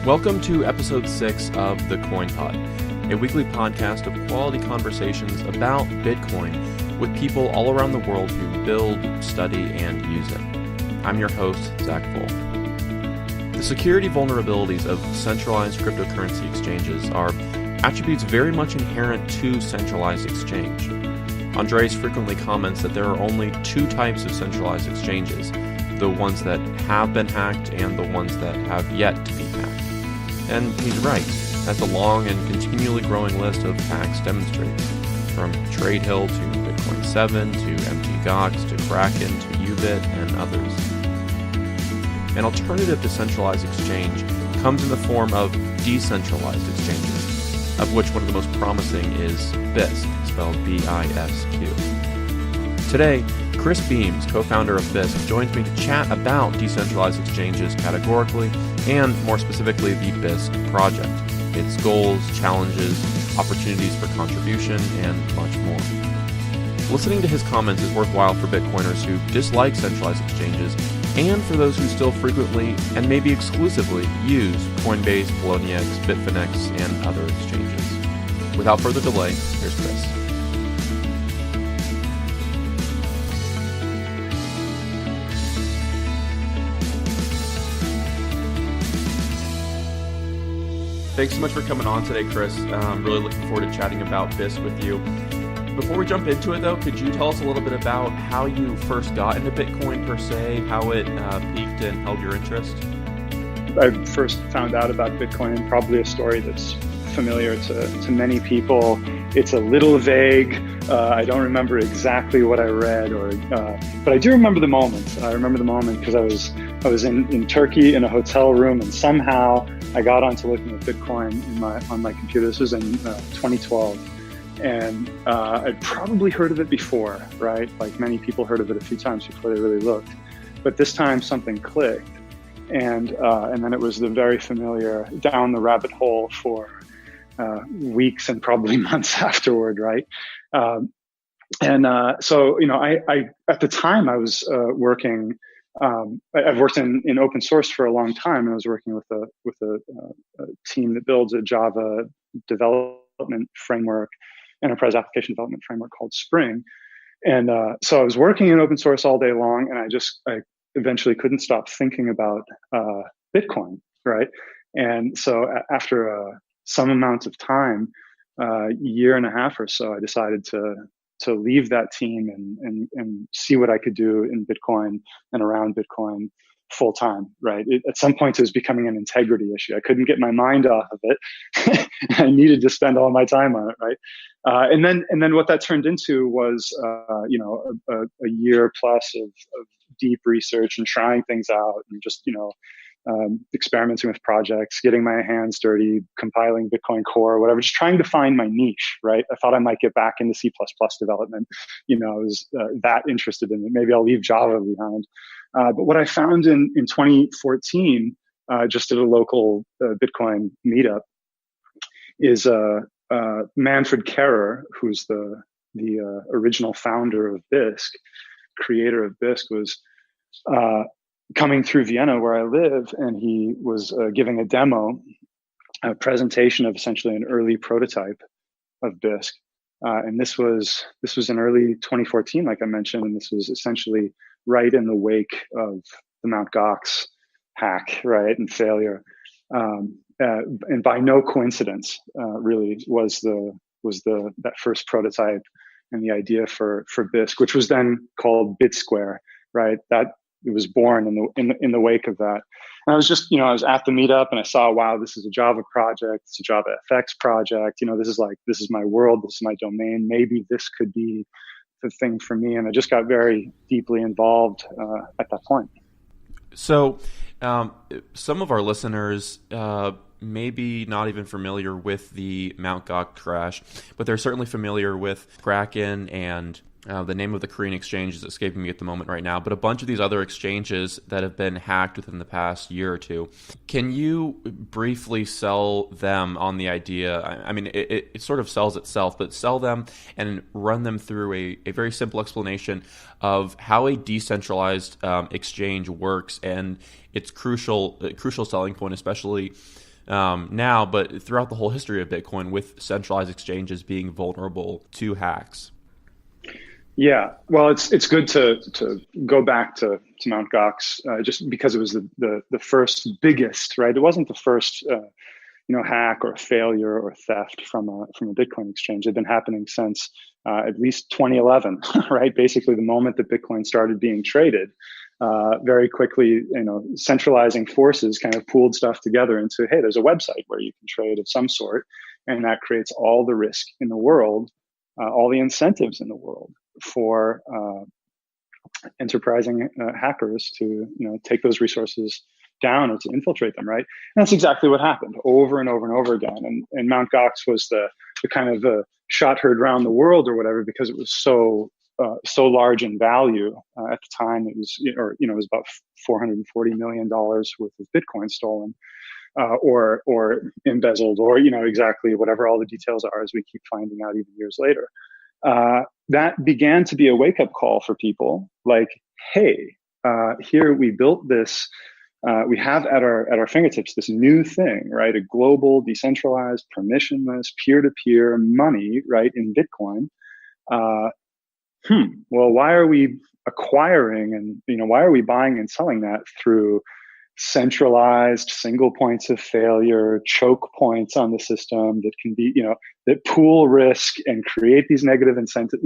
Welcome to episode 6 of The Coin Pod, a weekly podcast of quality conversations about Bitcoin with people all around the world who build, study, and use it. I'm your host, Zach Bull. The security vulnerabilities of centralized cryptocurrency exchanges are attributes very much inherent to centralized exchange. Andreas frequently comments that there are only two types of centralized exchanges, the ones that have been hacked and the ones that have yet to be hacked. And he's right, as the long and continually growing list of hacks demonstrates, from TradeHill to Bitcoin 7 to MTGOX to Kraken to Ubit and others. An alternative to centralized exchange comes in the form of decentralized exchanges, of which one of the most promising is Bisq, spelled B-I-S-Q. Today, Chris Beams, co-founder of Bisq, joins me to chat about decentralized exchanges categorically, and more specifically the Bisq project, its goals, challenges, opportunities for contribution, and much more. Listening to his comments is worthwhile for Bitcoiners who dislike centralized exchanges, and for those who still frequently, and maybe exclusively, use Coinbase, Poloniex, Bitfinex, and other exchanges. Without further delay, here's Chris. Thanks so much for coming on today, Chris. I'm really looking forward to chatting about Bisq with you. Before we jump into it, though, could you tell us a little bit about how you first got into Bitcoin per se, how it piqued and held your interest? I first found out about Bitcoin, probably a story that's familiar to many people. It's a little vague. I don't remember exactly what I read, but I do remember the moment. I remember the moment because I was in Turkey in a hotel room, and somehow I got onto looking at Bitcoin on my computer. This was in 2012. And I'd probably heard of it before, right? Like many people heard of it a few times before they really looked. But this time something clicked. And then it was the very familiar down the rabbit hole for weeks and probably months afterward, right? So, I at the time I was working. I've worked in open source for a long time, and I was working with a team that builds a Java development framework, enterprise application development framework called Spring. And so I was working in open source all day long, and I eventually couldn't stop thinking about Bitcoin, right? And so after some amount of time, year and a half or so, I decided to leave that team and see what I could do in Bitcoin and around Bitcoin full time, right? At some point, it was becoming an integrity issue. I couldn't get my mind off of it. I needed to spend all my time on it, right? And then what that turned into was, a year plus of deep research and trying things out and just, experimenting with projects, getting my hands dirty, compiling Bitcoin Core, whatever, just trying to find my niche, right? I thought I might get back into C++ development. I was that interested in it. Maybe I'll leave Java behind. But what I found in 2014, just at a local Bitcoin meetup, is Manfred Kerrer, who's the original founder of Bisq, creator of Bisq, was coming through Vienna where I live, and he was giving a presentation of essentially an early prototype of Bisq. And this was in early 2014, like I mentioned, and this was essentially right in the wake of the Mt. Gox hack, right, and failure. And by no coincidence, really was that first prototype and the idea for Bisq, which was then called BitSquare, right? That it was born in the wake of that. And I was just, I was at the meetup and I saw, wow, this is a Java project, it's a Java FX project. This is my world, this is my domain. Maybe this could be the thing for me. And I just got very deeply involved at that point. So some of our listeners maybe not even familiar with the Mt. Gox crash, but they're certainly familiar with Kraken and the name of the Korean exchange is escaping me at the moment right now, but a bunch of these other exchanges that have been hacked within the past year or two. Can you briefly sell them on the idea? I mean, it sort of sells itself, but sell them and run them through a very simple explanation of how a decentralized exchange works and its crucial selling point, especially now, but throughout the whole history of Bitcoin, with centralized exchanges being vulnerable to hacks. Yeah, well, it's good to go back to Mt. Gox, just because it was the first biggest, right? It wasn't the first hack or failure or theft from a Bitcoin exchange. They've been happening since at least 2011, right? Basically, the moment that Bitcoin started being traded, very quickly, centralizing forces kind of pooled stuff together into, hey, there's a website where you can trade of some sort, and that creates all the risk in the world, all the incentives in the world for enterprising hackers to take those resources down or to infiltrate them, right? And that's exactly what happened over and over and over again. And Mt. Gox was the kind of shot heard around the world or whatever, because it was so large in value at the time. It was it was about $440 million worth of Bitcoin stolen, or embezzled, or exactly whatever all the details are, as we keep finding out even years later. That began to be a wake up call for people. Like, hey, here we built this. We have at our fingertips this new thing, right? A global, decentralized, permissionless, peer-to-peer money, right, in Bitcoin. Well, why are we acquiring and why are we buying and selling that through centralized single points of failure, choke points on the system that can be, that pool risk and create these negative incentives?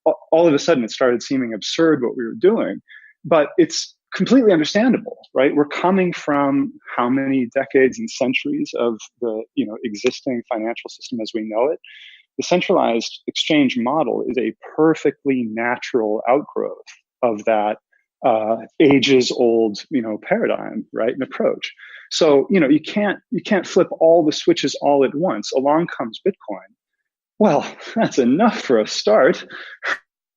All of a sudden it started seeming absurd what we were doing, but it's completely understandable, right? We're coming from how many decades and centuries of the existing financial system as we know it. The centralized exchange model is a perfectly natural outgrowth of that ages old paradigm, right, and approach. So you can't flip all the switches all at once. Along comes Bitcoin. Well, that's enough for a start,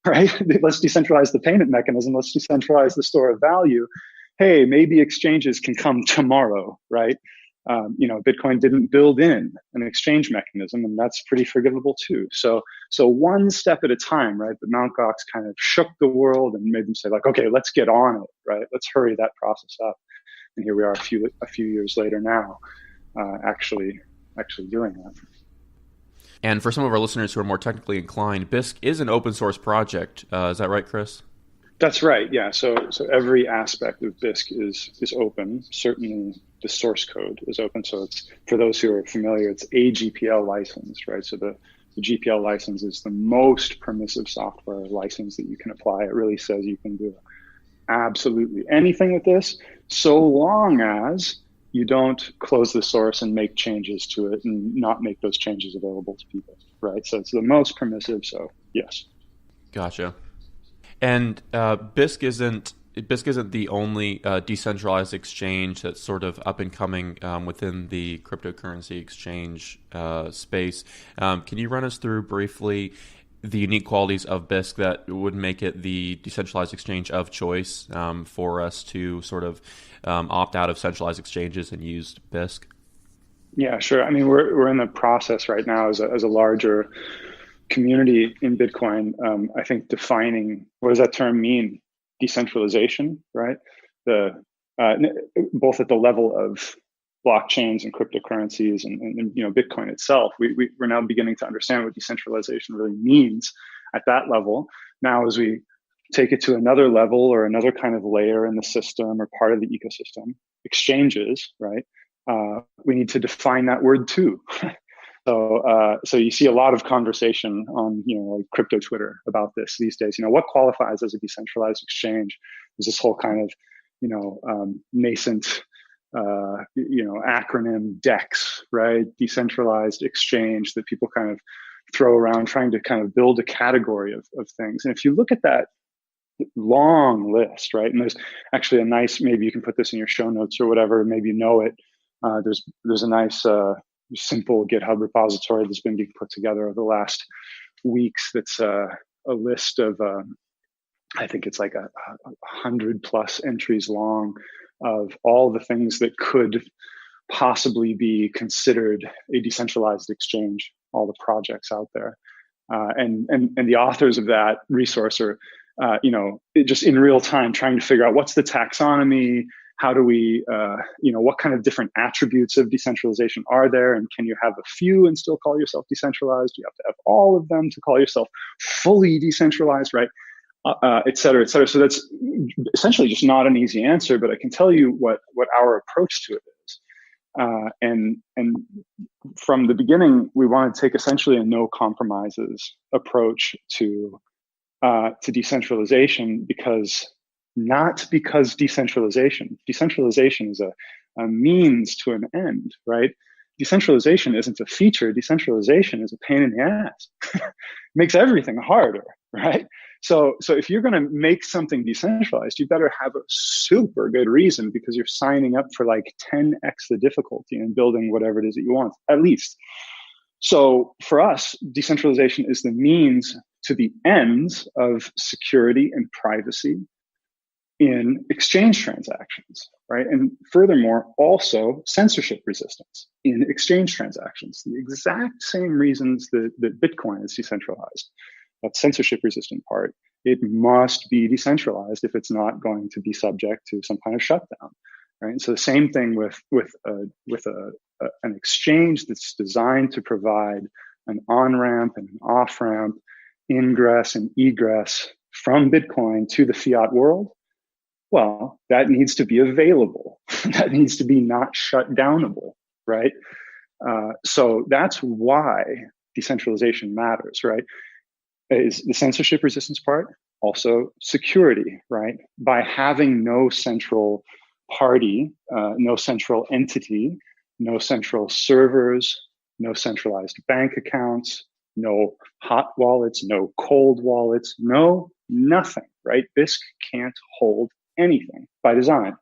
right? Let's decentralize the payment mechanism. Let's decentralize the store of value. Hey, maybe exchanges can come tomorrow, right? Bitcoin didn't build in an exchange mechanism, and that's pretty forgivable too. So one step at a time, right? But Mt. Gox kind of shook the world and made them say, like, okay, let's get on it, right? Let's hurry that process up. And here we are a few years later now, actually doing that. And for some of our listeners who are more technically inclined, Bisq is an open source project. Is that right, Chris? That's right. Yeah. So every aspect of Bisq is open. Certainly, the source code is open. So it's, for those who are familiar, it's a GPL license, right? So the GPL license is the most permissive software license that you can apply. It really says you can do absolutely anything with this, so long as you don't close the source and make changes to it and not make those changes available to people, right? So it's the most permissive. So yes. Gotcha. And Bisq isn't the only decentralized exchange that's sort of up and coming within the cryptocurrency exchange space. Can you run us through briefly the unique qualities of Bisq that would make it the decentralized exchange of choice for us to sort of opt out of centralized exchanges and use Bisq? Yeah, sure. I mean, we're in the process right now as a larger community in Bitcoin. I think defining, what does that term mean? Decentralization, right? Both at the level of blockchains and cryptocurrencies and Bitcoin itself, we're now beginning to understand what decentralization really means at that level. Now, as we take it to another level or another kind of layer in the system or part of the ecosystem, exchanges, right? We need to define that word too. So you see a lot of conversation on like crypto Twitter about this these days. What qualifies as a decentralized exchange? There's this whole kind of nascent acronym DEX, right? Decentralized exchange, that people kind of throw around, trying to kind of build a category of things. And if you look at that long list, right? And there's actually a nice, maybe you can put this in your show notes or whatever, maybe it. There's a nice simple GitHub repository that's been being put together over the last weeks. That's a list of I think it's like 100+ entries long of all the things that could possibly be considered a decentralized exchange, all the projects out there. And the authors of that resource are, just in real time trying to figure out what's the taxonomy, how do we, what kind of different attributes of decentralization are there? And can you have a few and still call yourself decentralized? You have to have all of them to call yourself fully decentralized, right? Et cetera, et cetera. So that's essentially just not an easy answer, but I can tell you what our approach to it is. And from the beginning, we want to take essentially a no compromises approach to decentralization, because decentralization is a means to an end, right? Decentralization isn't a feature. Decentralization is a pain in the ass. Makes everything harder, right? So if you're going to make something decentralized, you better have a super good reason, because you're signing up for like 10x the difficulty in building whatever it is that you want, at least. So for us, decentralization is the means to the ends of security and privacy in exchange transactions, right? And furthermore, also censorship resistance in exchange transactions. The exact same reasons that Bitcoin is decentralized. That censorship resistant part, it must be decentralized if it's not going to be subject to some kind of shutdown, right? And so the same thing with an exchange that's designed to provide an on-ramp and an off-ramp, ingress and egress from Bitcoin to the fiat world. Well, that needs to be available. That needs to be not shut downable, right? So that's why decentralization matters, right? Is the censorship resistance part, also security, right? By having no central party, no central entity, no central servers, no centralized bank accounts, no hot wallets, no cold wallets, no nothing, right? Bisq can't hold anything by design.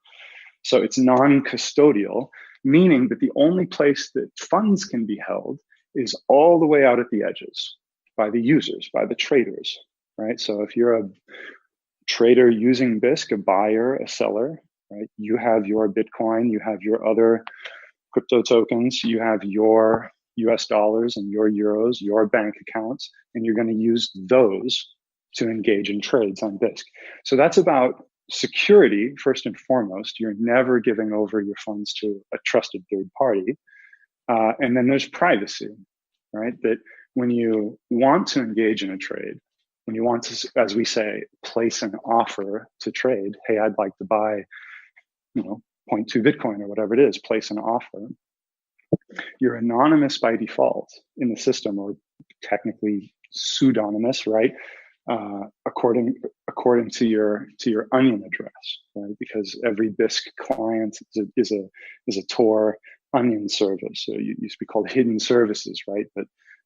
So it's non-custodial, meaning that the only place that funds can be held is all the way out at the edges, by the users, by the traders, right? So if you're a trader using Bisq, a buyer, a seller, right? You have your Bitcoin, you have your other crypto tokens, you have your US dollars and your euros, your bank accounts, and you're going to use those to engage in trades on Bisq. So that's about security, first and foremost. You're never giving over your funds to a trusted third party. And then there's privacy, right? That when you want to engage in a trade, when you want to, as we say, place an offer to trade, hey, I'd like to buy, 0.2 Bitcoin or whatever it is, place an offer. You're anonymous by default in the system, or technically pseudonymous, right? According to your onion address, right? Because every Bisq client is a Tor onion service. So you used to be called hidden services, right? But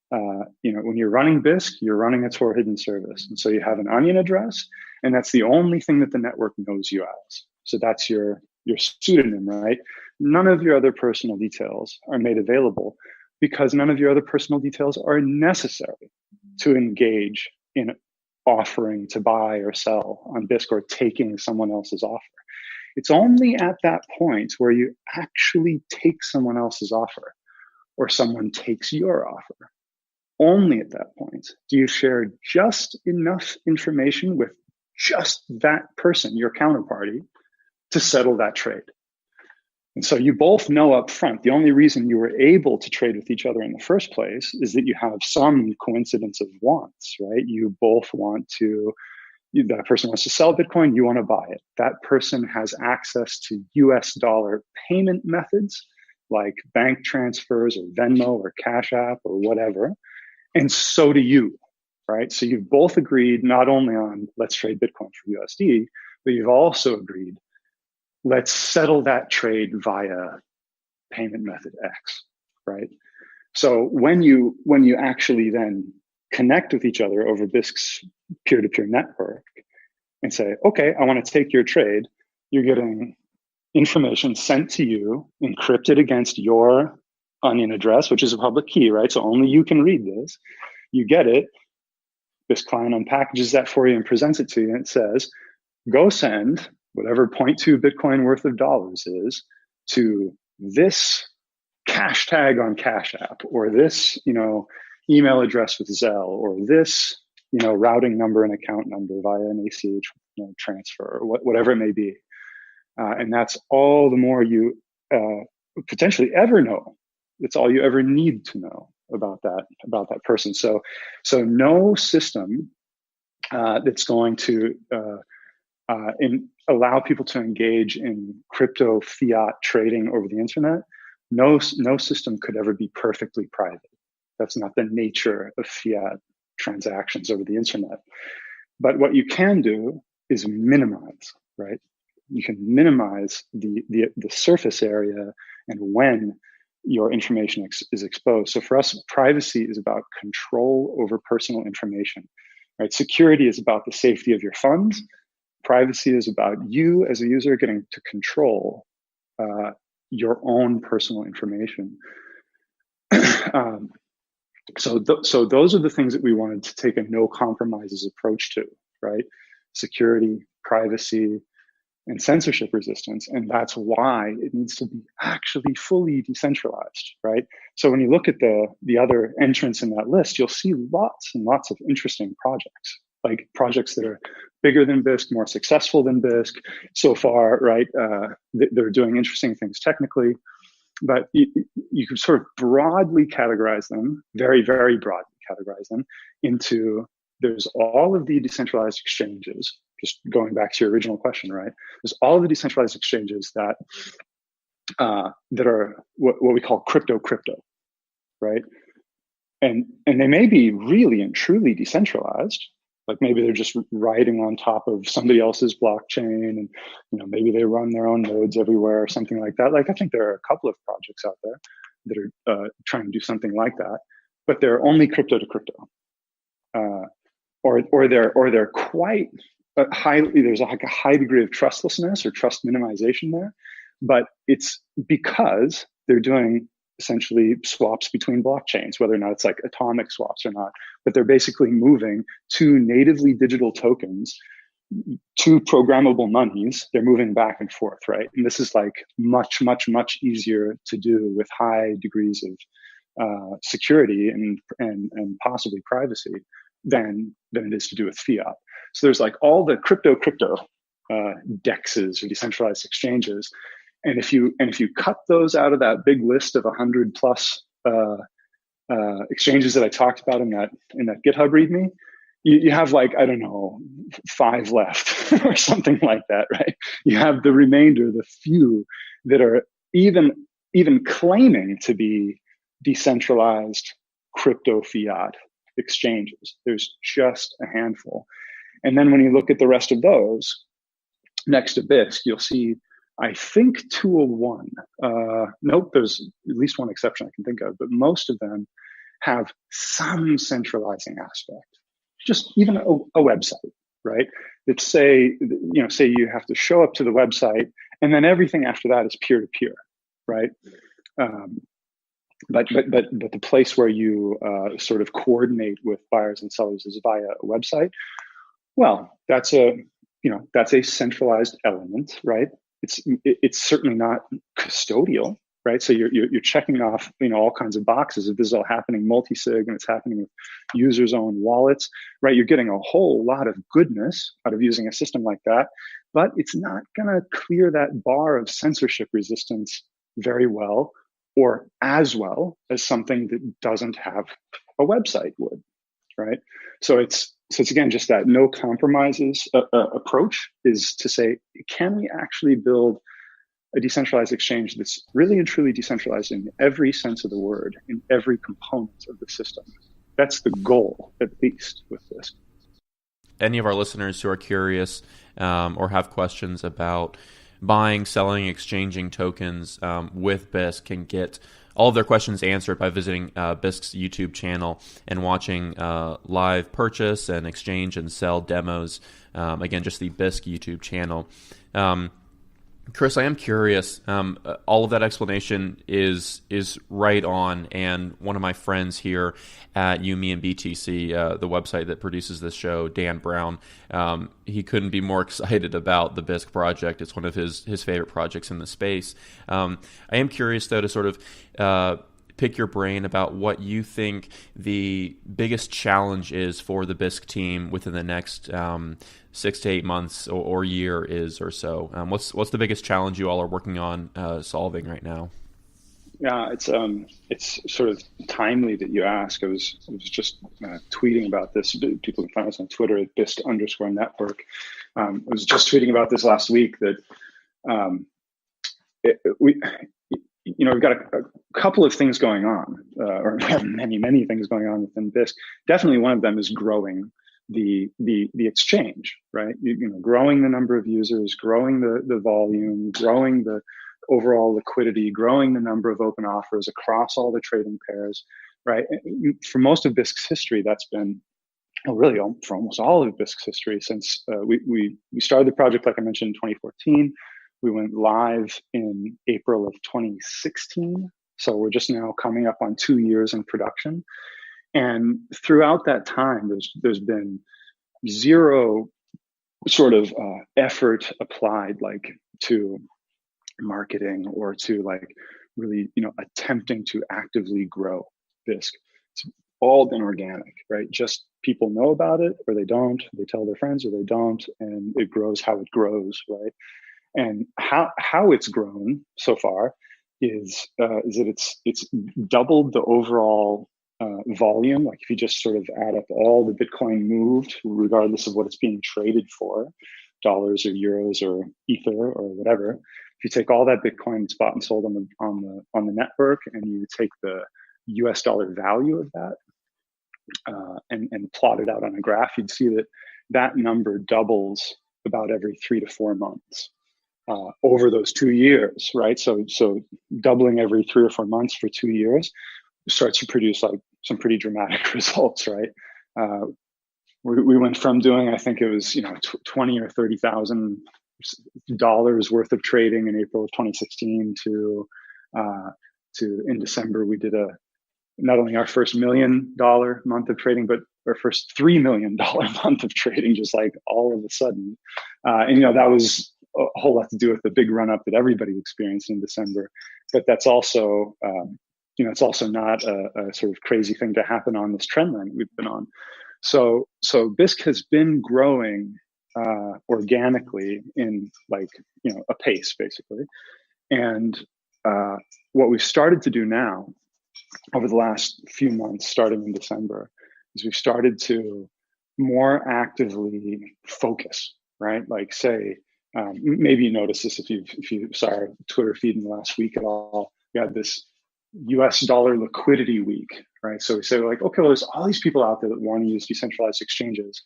when you're running Bisq, you're running a Tor hidden service, and so you have an onion address, and that's the only thing that the network knows you as. So that's your pseudonym, right? None of your other personal details are made available, because none of your other personal details are necessary to engage in offering to buy or sell on Bisq, or taking someone else's offer. It's only at that point where you actually take someone else's offer, or someone takes your offer. Only at that point do you share just enough information with just that person, your counterparty, to settle that trade. And so you both know up front, the only reason you were able to trade with each other in the first place is that you have some coincidence of wants, right? You both want to, that person wants to sell Bitcoin, you want to buy it. That person has access to US dollar payment methods like bank transfers or Venmo or Cash App or whatever. And so do you, right? So you've both agreed not only on let's trade Bitcoin for USD, but you've also agreed let's settle that trade via payment method X, right? So when you actually then connect with each other over Bisq's peer-to-peer network and say, okay, I want to take your trade, you're getting information sent to you, encrypted against your onion address, which is a public key, right? So only you can read this. You get it. Bisq client unpackages that for you and presents it to you, and it says, go send whatever 0.2 Bitcoin worth of dollars is to this cash tag on Cash App, or this, email address with Zelle, or this, routing number and account number via an ACH transfer, or whatever it may be. And that's all the more you potentially ever know. It's all you ever need to know about that person. So no system that's going to allow people to engage in crypto fiat trading over the internet, no system could ever be perfectly private. That's not the nature of fiat transactions over the internet. But what you can do is minimize, right? You can minimize the surface area and when your information is exposed. So for us, privacy is about control over personal information, right? Security is about the safety of your funds. Privacy is about you as a user getting to control your own personal information. So those are the things that we wanted to take a no compromises approach to, right? Security, privacy, and censorship resistance. And that's why it needs to be actually fully decentralized, right? So when you look at the other entrants in that list, you'll see lots and lots of interesting projects, like projects that are bigger than Bisq, more successful than Bisq so far, right? They're doing interesting things technically, but you can sort of broadly categorize them, very, very broadly categorize them into, there's all of the decentralized exchanges, just going back to your original question, right? There's all of the decentralized exchanges that are what we call crypto, right? And they may be really and truly decentralized. Like maybe they're just riding on top of somebody else's blockchain, and maybe they run their own nodes everywhere or something like that. Like I think there are a couple of projects out there that are trying to do something like that, but they're only crypto to crypto, or they're quite highly. There's like a high degree of trustlessness or trust minimization there, but it's because they're doing essentially swaps between blockchains, whether or not it's like atomic swaps or not, but they're basically moving two natively digital tokens, two programmable monies. They're moving back and forth, right? And this is like much, much, much easier to do with high degrees of security and possibly privacy than it is to do with fiat. So there's like all the crypto dexes or decentralized exchanges. And if you cut those out of that big list of 100 plus exchanges that I talked about in that GitHub README, you have like, I don't know, 5 left or something like that, right? You have the remainder, the few that are even claiming to be decentralized crypto fiat exchanges. There's just a handful. And then when you look at the rest of those next to Bisq, you'll see, I think 201. Nope, there's at least one exception I can think of, but most of them have some centralizing aspect. Just even a website, right? That say you have to show up to the website, and then everything after that is peer to peer, right? But the place where you sort of coordinate with buyers and sellers is via a website. Well, that's a centralized element, right? It's certainly not custodial, right? So you're checking off all kinds of boxes. If this is all happening multi-sig and it's happening with users' own wallets, right? You're getting a whole lot of goodness out of using a system like that, but it's not going to clear that bar of censorship resistance very well, or as well as something that doesn't have a website would, right? So it's again, just that no compromises approach is to say, can we actually build a decentralized exchange that's really and truly decentralized in every sense of the word, in every component of the system? That's the goal, at least, with this. Any of our listeners who are curious or have questions about buying, selling, exchanging tokens with Bisq can get all of their questions answered by visiting Bisq's YouTube channel and watching live purchase and exchange and sell demos. Again, just the Bisq YouTube channel. Chris, I am curious. All of that explanation is right on, and one of my friends here at UME and BTC, the website that produces this show, Dan Brown, he couldn't be more excited about the Bisq project. It's one of his favorite projects in the space. I am curious, though, to sort of pick your brain about what you think the biggest challenge is for the Bisq team within the next 6 to 8 months or year is or so. What's the biggest challenge you all are working on solving right now? Yeah, it's sort of timely that you ask. I was just tweeting about this. People can find us on Twitter at Bisq_network. I was just tweeting about this last week that we've got a couple of things going on, or many things going on within Bisq. Definitely, one of them is growing the exchange, right? Growing the number of users, growing the volume, growing the overall liquidity, growing the number of open offers across all the trading pairs, right? For most of Bisq's history, that's been really for almost all of Bisq's history since we started the project, like I mentioned, in 2014. We went live in April of 2016. So we're just now coming up on 2 years in production. And throughout that time, there's been zero sort of effort applied to marketing or to really attempting to actively grow Bisq. It's all been organic, right? Just people know about it or they don't, they tell their friends or they don't, and it grows how it grows, right? And how it's grown so far is that it's doubled the overall volume. Like if you just sort of add up all the Bitcoin moved, regardless of what it's being traded for, dollars or euros or ether or whatever. If you take all that Bitcoin that's bought and sold on the network, and you take the US dollar value of that and plot it out on a graph, you'd see that number doubles about every 3 to 4 months over those 2 years, right? So doubling every 3 or 4 months for 2 years starts to produce some pretty dramatic results, right? We went from doing, I think it was $20,000 or $30,000 worth of trading in April of 2016 to in December we did not only our first $1 million month of trading, but our first $3 million month of trading, just like all of a sudden. And that was a whole lot to do with the big run up that everybody experienced in December. But that's also it's also not a sort of crazy thing to happen on this trend line we've been on. So Bisq has been growing organically in a pace basically. And what we've started to do now over the last few months, starting in December, is we've started to more actively focus, right? Like say, maybe you noticed this if you saw our Twitter feed in the last week at all. We had this US dollar liquidity week, right? So we say okay, well, there's all these people out there that want to use decentralized exchanges,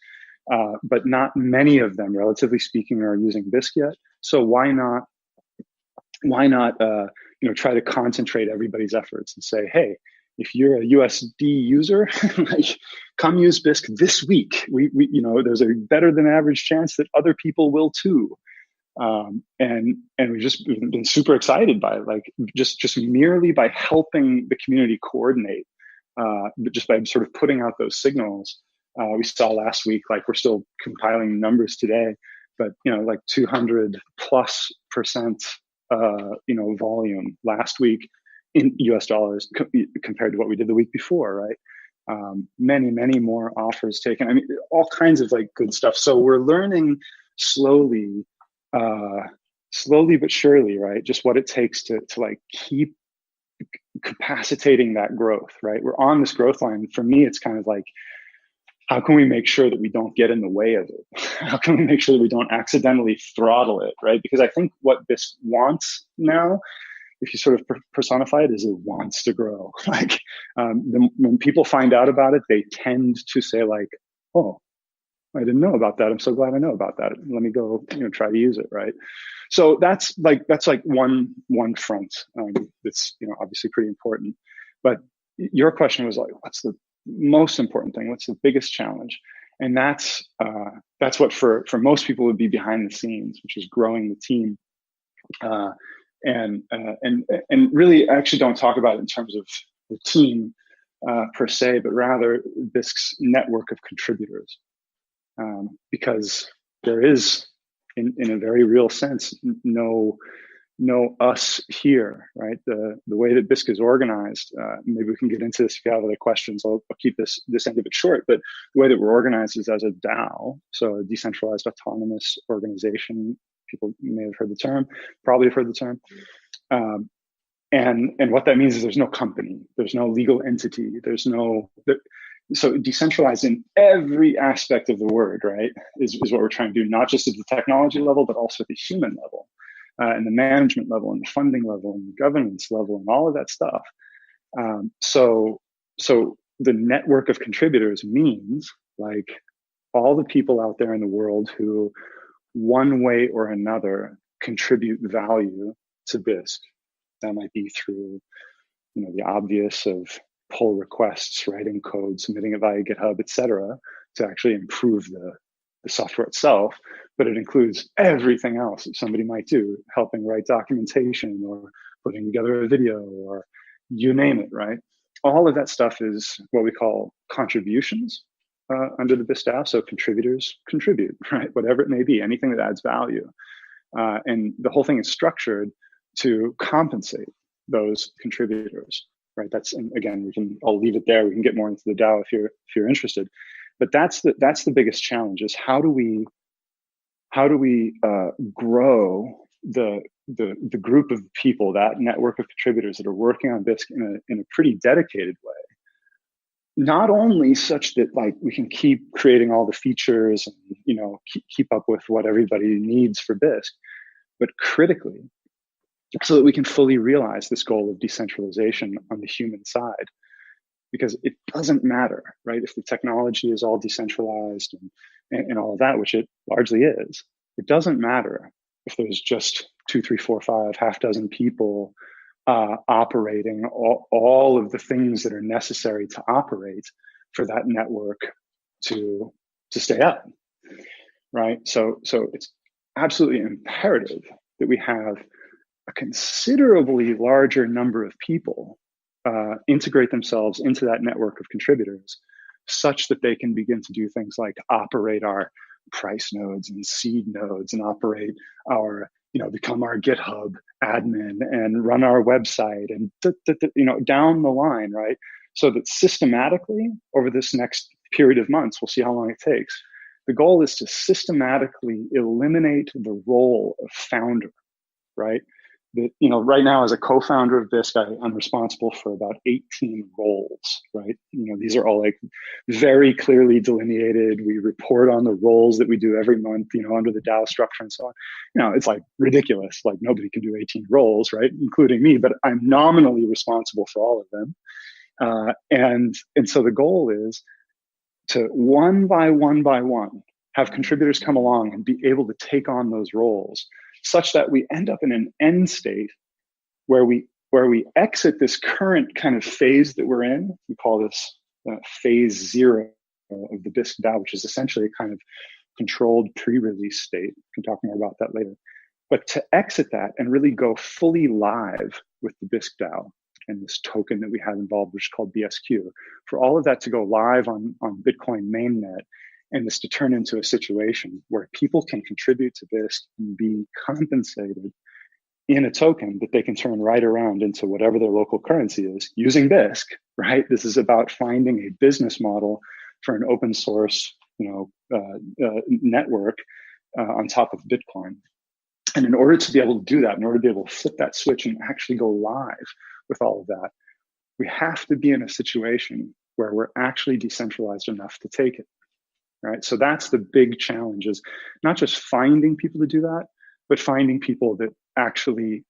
but not many of them, relatively speaking, are using Bisq yet. So why not try to concentrate everybody's efforts and say, hey, if you're a USD user, come use Bisq this week. We there's a better than average chance that other people will too. And we've just been super excited by it, just merely by helping the community coordinate, but just by sort of putting out those signals. We saw last week, we're still compiling numbers today, but 200+% volume last week in US dollars compared to what we did the week before, right? Many more offers taken. I mean, all kinds of good stuff. So we're learning slowly but surely, right? Just what it takes to keep capacitating that growth, right? We're on this growth line. For me, it's kind of how can we make sure that we don't get in the way of it? How can we make sure that we don't accidentally throttle it, right? Because I think what this wants now, if you sort of personify it, is it wants to grow. When people find out about it, they tend to say oh, I didn't know about that. I'm so glad I know about that. Let me go, try to use it, right? So that's one front that's obviously pretty important. But your question was what's the most important thing? What's the biggest challenge? And that's what for most people would be behind the scenes, which is growing the team. And really, I actually don't talk about it in terms of the team per se, but rather Bisq's network of contributors. Because there is, in a very real sense, no know us here, right? The way that Bisq is organized, maybe we can get into this if you have other questions. I'll keep this end of it short, but the way that we're organized is as a DAO, so a decentralized autonomous organization. People may have heard the term, probably have heard the term. And what that means is there's no company, there's no legal entity, so decentralized in every aspect of the word, right, is what we're trying to do, not just at the technology level, but also at the human level, and the management level, and the funding level, and the governance level, and all of that stuff. So the network of contributors means like all the people out there in the world who, one way or another, contribute value to Bisq. That might be through, the obvious of pull requests, writing code, submitting it via GitHub, etc., to actually improve the software itself. But it includes everything else that somebody might do, helping write documentation or putting together a video or you name it, right? All of that stuff is what we call contributions under the Bisq DAO. So contributors contribute, right? Whatever it may be, anything that adds value. And the whole thing is structured to compensate those contributors, right? And again, I'll leave it there. We can get more into the DAO if you're interested. But that's the biggest challenge: is how do we grow the group of people, that network of contributors that are working on Bisq in a pretty dedicated way. Not only such that like we can keep creating all the features and keep up with what everybody needs for Bisq, but critically, so that we can fully realize this goal of decentralization on the human side. Because it doesn't matter, right? If the technology is all decentralized and all of that, which it largely is, it doesn't matter if there's just 2, 3, 4, 5, half dozen people operating all of the things that are necessary to operate for that network to stay up, right? So it's absolutely imperative that we have a considerably larger number of people integrate themselves into that network of contributors such that they can begin to do things like operate our price nodes and seed nodes and operate our, become our GitHub admin and run our website and, down the line, right? So that systematically over this next period of months, we'll see how long it takes. The goal is to systematically eliminate the role of founder, right? That, right now as a co-founder of Bisq, I'm responsible for about 18 roles, right? These are all like very clearly delineated. We report on the roles that we do every month, under the DAO structure and so on. It's like ridiculous. Like nobody can do 18 roles, right? Including me, but I'm nominally responsible for all of them. And so the goal is to one by one, have contributors come along and be able to take on those roles, such that we end up in an end state where we exit this current kind of phase that we're in. We call this phase 0 of the Bisq DAO, which is essentially a kind of controlled pre-release state. We can talk more about that later. But to exit that and really go fully live with the Bisq DAO and this token that we have involved, which is called BSQ, for all of that to go live on Bitcoin mainnet, and this to turn into a situation where people can contribute to Bisq and be compensated in a token that they can turn right around into whatever their local currency is using Bisq, right? This is about finding a business model for an open source, network on top of Bitcoin. And in order to be able to do that, in order to be able to flip that switch and actually go live with all of that, we have to be in a situation where we're actually decentralized enough to take it. Right. So that's the big challenge, is not just finding people to do that, but finding people that actually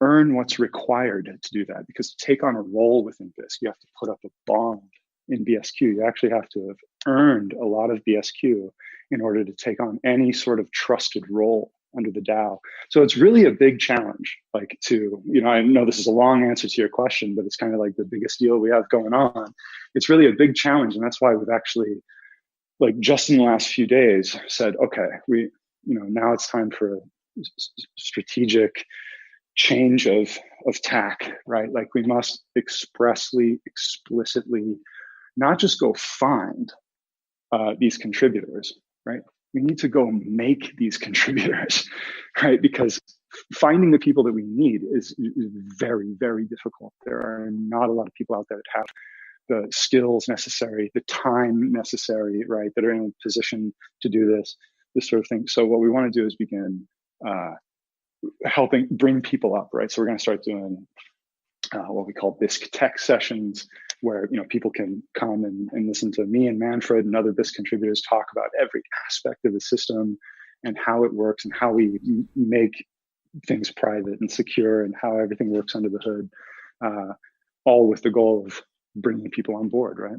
earn what's required to do that. Because to take on a role within Bisq, you have to put up a bond in BSQ. You actually have to have earned a lot of BSQ in order to take on any sort of trusted role under the DAO. So it's really a big challenge, like I know this is a long answer to your question, but it's kind of like the biggest deal we have going on. It's really a big challenge. And that's why we've actually, like just in the last few days, said, okay, now it's time for a strategic change of tack, right? Like we must explicitly, not just go find these contributors, right? We need to go make these contributors, right? Because finding the people that we need is very, very difficult. There are not a lot of people out there that have the skills necessary, the time necessary, right, that are in a position to do this sort of thing. So what we want to do is begin helping bring people up, right? So we're going to start doing what we call Bisq tech sessions, where people can come and listen to me and Manfred and other Bisq contributors talk about every aspect of the system and how it works and how we make things private and secure and how everything works under the hood, all with the goal of bringing people on board, right?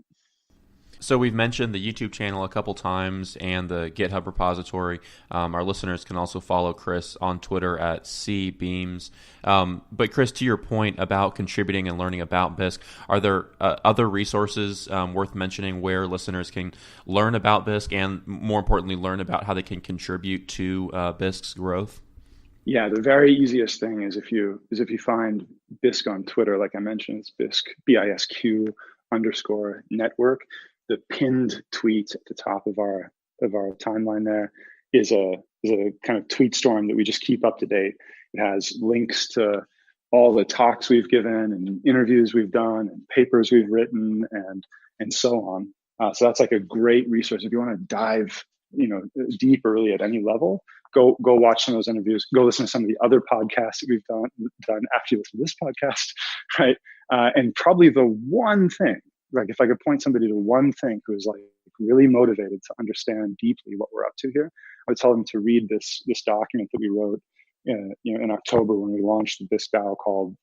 So we've mentioned the YouTube channel a couple times and the GitHub repository. Our listeners can also follow Chris on Twitter at cbeams. But Chris, to your point about contributing and learning about Bisq, are there other resources worth mentioning where listeners can learn about Bisq and, more importantly, learn about how they can contribute to Bisq's growth? Yeah, the very easiest thing is if you find Bisq on Twitter, like I mentioned, it's Bisq, BISQ_network. The pinned tweet at the top of our timeline there is a kind of tweet storm that we just keep up to date. It has links to all the talks we've given and interviews we've done and papers we've written and so on. So that's like a great resource if you want to dive deep early at any level. Go watch some of those interviews. Go listen to some of the other podcasts that we've done after you listen to this podcast, right? And probably the one thing, like if I could point somebody to one thing who's like really motivated to understand deeply what we're up to here, I would tell them to read this document that we wrote in October when we launched the Bisq DAO called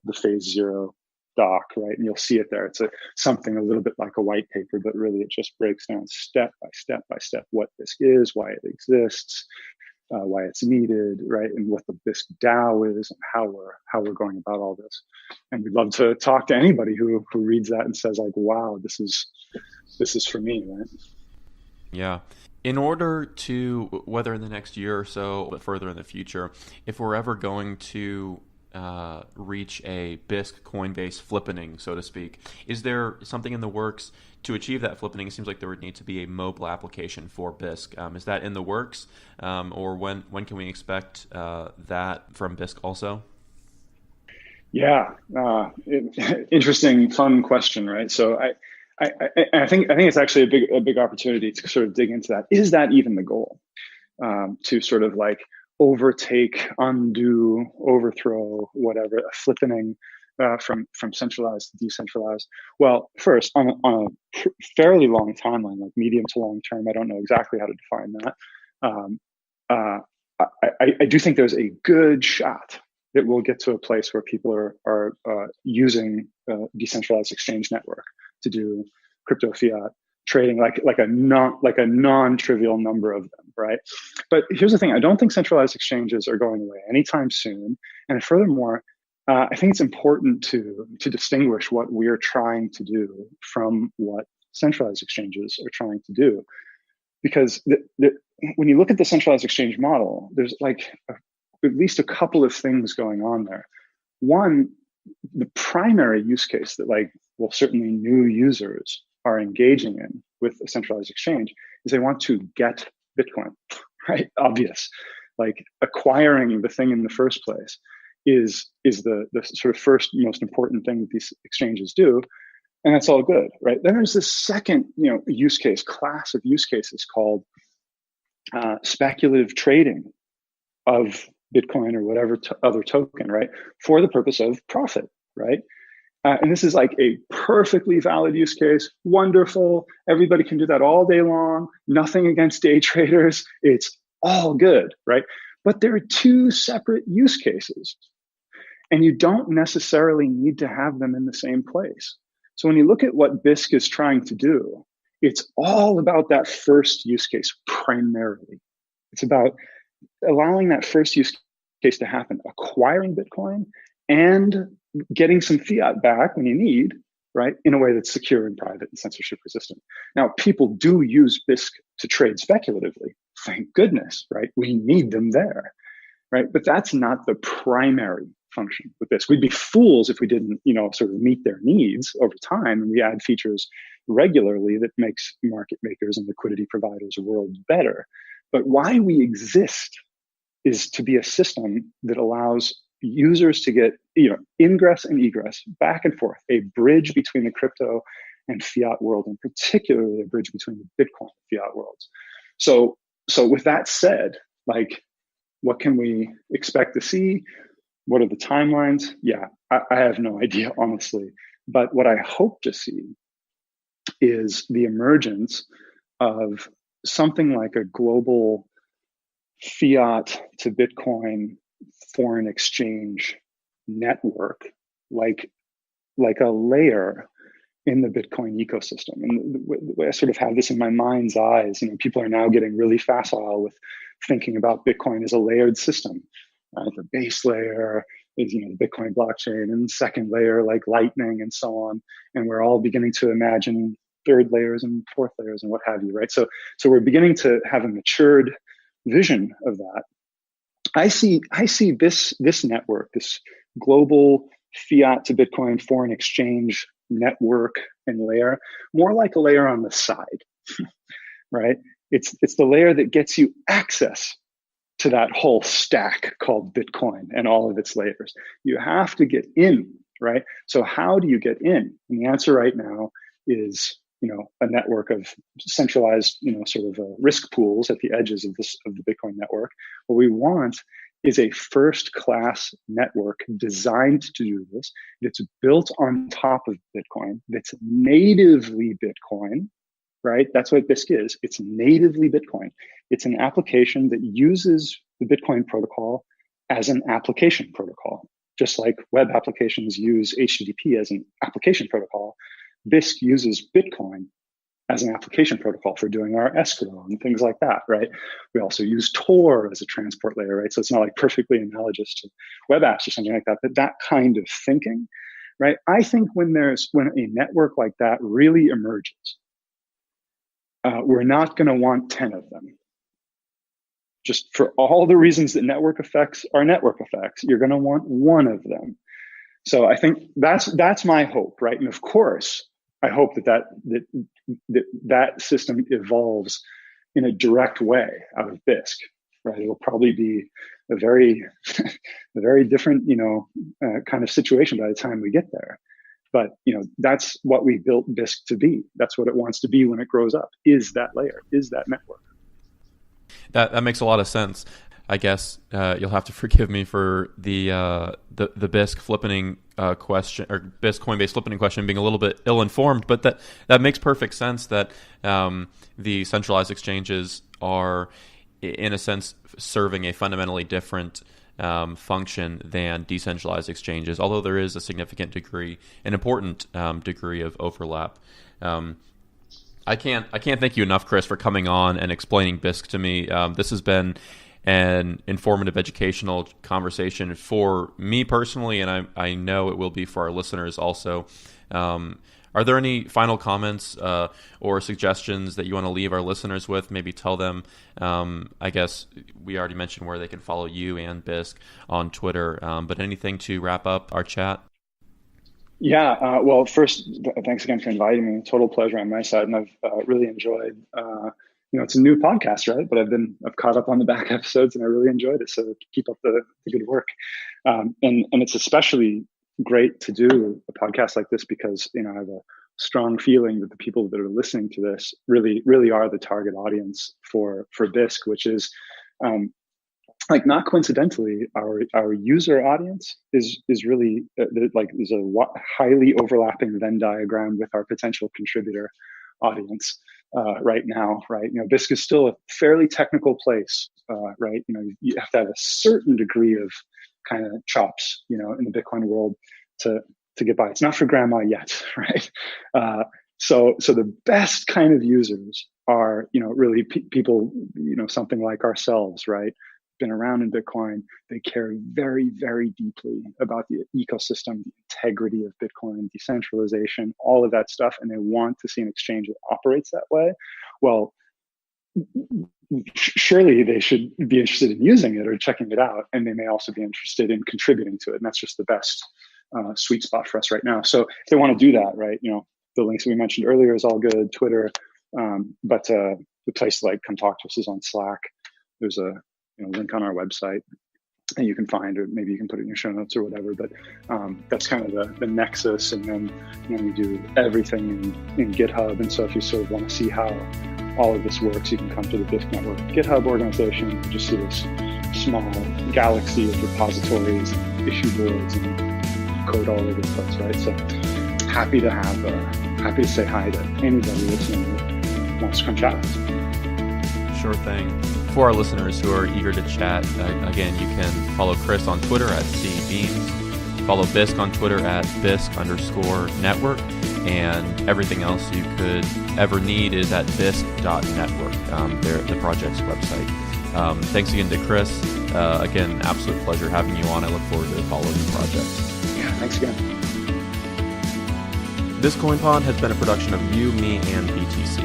the Phase Zero doc, right? And you'll see it there. It's something a little bit like a white paper, but really it just breaks down step by step by step what Bisq is, why it exists, why it's needed, right? And what the Bisq DAO is and how we're going about all this. And we'd love to talk to anybody who reads that and says like, wow, this is for me, right? Yeah. In order to, whether in the next year or so, but further in the future, if we're ever going to reach a Bisq Coinbase flippening, so to speak, is there something in the works to achieve that flippening? It seems like there would need to be a mobile application for Bisq. Is that in the works, or when can we expect that from Bisq also? Yeah, interesting, fun question, right? So I think it's actually a big opportunity to sort of dig into that. Is that even the goal? To sort of like overtake, undo, overthrow, whatever, a flippening from centralized to decentralized? Well, first, on a fairly long timeline, like medium to long term, I don't know exactly how to define that. I do think there's a good shot that we'll get to a place where people are using decentralized exchange network to do crypto fiat trading, like a non-trivial number of them, right? But here's the thing: I don't think centralized exchanges are going away anytime soon. And furthermore, I think it's important to distinguish what we're trying to do from what centralized exchanges are trying to do, because when you look at the centralized exchange model, there's like at least a couple of things going on there. One, the primary use case that certainly new users are engaging in with a centralized exchange is they want to get Bitcoin, right? Obvious. Like acquiring the thing in the first place is the sort of first most important thing that these exchanges do. And that's all good, right? Then there's this second, use case, class of use cases called speculative trading of Bitcoin or whatever other token, right? For the purpose of profit, right? And this is like a perfectly valid use case. Wonderful. Everybody can do that all day long. Nothing against day traders. It's all good, right? But there are two separate use cases, and you don't necessarily need to have them in the same place. So when you look at what Bisq is trying to do, it's all about that first use case primarily. It's about allowing that first use case to happen, acquiring Bitcoin and getting some fiat back when you need, right, in a way that's secure and private and censorship resistant. Now, people do use Bisq to trade speculatively. Thank goodness, right? We need them there, right? But that's not the primary function with Bisq. We'd be fools if we didn't, sort of meet their needs over time, and we add features regularly that makes market makers and liquidity providers' worlds better. But why we exist is to be a system that allows users to get ingress and egress back and forth, a bridge between the crypto and fiat world, and particularly a bridge between the Bitcoin and fiat worlds. So with that said, like, what can we expect to see? What are the timelines? Yeah, I have no idea, honestly. But what I hope to see is the emergence of something like a global fiat to Bitcoin foreign exchange network, like a layer in the Bitcoin ecosystem. And the way I sort of have this in my mind's eyes, people are now getting really facile with thinking about Bitcoin as a layered system. The base layer is, the Bitcoin blockchain, and second layer like Lightning and so on. And we're all beginning to imagine third layers and fourth layers and what have you, right? So we're beginning to have a matured vision of that. I see this network, this global fiat to Bitcoin foreign exchange network and layer, more like a layer on the side, right? It's the layer that gets you access to that whole stack called Bitcoin and all of its layers. You have to get in, right? So how do you get in? And the answer right now is, a network of centralized, sort of risk pools at the edges of the Bitcoin network. What we want is a first-class network designed to do this. That's built on top of Bitcoin. That's natively Bitcoin, right? That's what Bisq is. It's natively Bitcoin. It's an application that uses the Bitcoin protocol as an application protocol, just like web applications use HTTP as an application protocol. Bisq uses Bitcoin as an application protocol for doing our escrow and things like that, right? We also use Tor as a transport layer, right? So it's not like perfectly analogous to web apps or something like that, but that kind of thinking, right? I think when a network like that really emerges, we're not going to want 10 of them. Just for all the reasons that network effects are network effects, you're going to want one of them. So I think that's my hope, right? And of course, I hope that system evolves in a direct way out of Bisq, right? It'll probably be a very different, kind of situation by the time we get there. But that's what we built Bisq to be. That's what it wants to be when it grows up. Is that layer? Is that network? That makes a lot of sense. I guess you'll have to forgive me for the Bisq flippening question, or Bisq Coinbase flippening question, being a little bit ill-informed. But that makes perfect sense. That the centralized exchanges are, in a sense, serving a fundamentally different function than decentralized exchanges. Although there is a significant degree, an important degree of overlap. I can't thank you enough, Chris, for coming on and explaining Bisq to me. This has been an informative, educational conversation for me personally, and I know it will be for our listeners also. Are there any final comments or suggestions that you want to leave our listeners with? Maybe tell them, I guess we already mentioned where they can follow you and Bisq on Twitter, but anything to wrap up our chat? Yeah, well, first, thanks again for inviting me. Total pleasure on my side, and I've really enjoyed. It's a new podcast, right? But I've caught up on the back episodes, and I really enjoyed it. So keep up the good work. And it's especially great to do a podcast like this because I have a strong feeling that the people that are listening to this really, really are the target audience for Bisq, which is. Not coincidentally, our user audience is really there's a highly overlapping Venn diagram with our potential contributor audience right now, right? Bisq is still a fairly technical place, right? You have to have a certain degree of kind of chops, in the Bitcoin world to get by. It's not for grandma yet, right? So the best kind of users are, really people, something like ourselves, right? Been around in Bitcoin. They care very, very deeply about the ecosystem, the integrity of Bitcoin, decentralization, all of that stuff, and they want to see an exchange that operates that way. Well, surely they should be interested in using it or checking it out, and they may also be interested in contributing to it, and that's just the best sweet spot for us right now. So if they want to do that, right, the links that we mentioned earlier is all good, Twitter, but the place to come talk to us is on Slack. There's a link on our website, and you can find, or maybe you can put it in your show notes or whatever. But that's kind of the nexus. And then we do everything in GitHub. And so if you sort of want to see how all of this works, you can come to the Bisq Network GitHub organization and just see this small galaxy of repositories, and issue boards, and code all over the place, right? So happy to say hi to anybody listening who wants to come chat with us. Sure thing. For our listeners who are eager to chat, again, you can follow Chris on Twitter at cbeams, follow Bisq on Twitter at Bisq_network, and everything else you could ever need is at bisq.network, the project's website. Thanks again to Chris. Again, absolute pleasure having you on. I look forward to following the project. Yeah, thanks again. This CoinPod has been a production of You, Me, and BTC.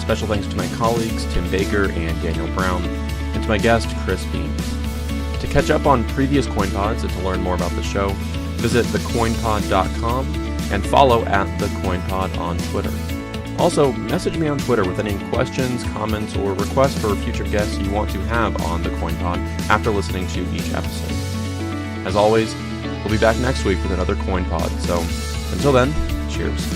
Special thanks to my colleagues, Tim Baker and Daniel Brown, and to my guest, Chris Beams. To catch up on previous CoinPods and to learn more about the show, visit thecoinpod.com and follow @thecoinpod on Twitter. Also, message me on Twitter with any questions, comments, or requests for future guests you want to have on the CoinPod after listening to each episode. As always, we'll be back next week with another CoinPod, so until then, cheers.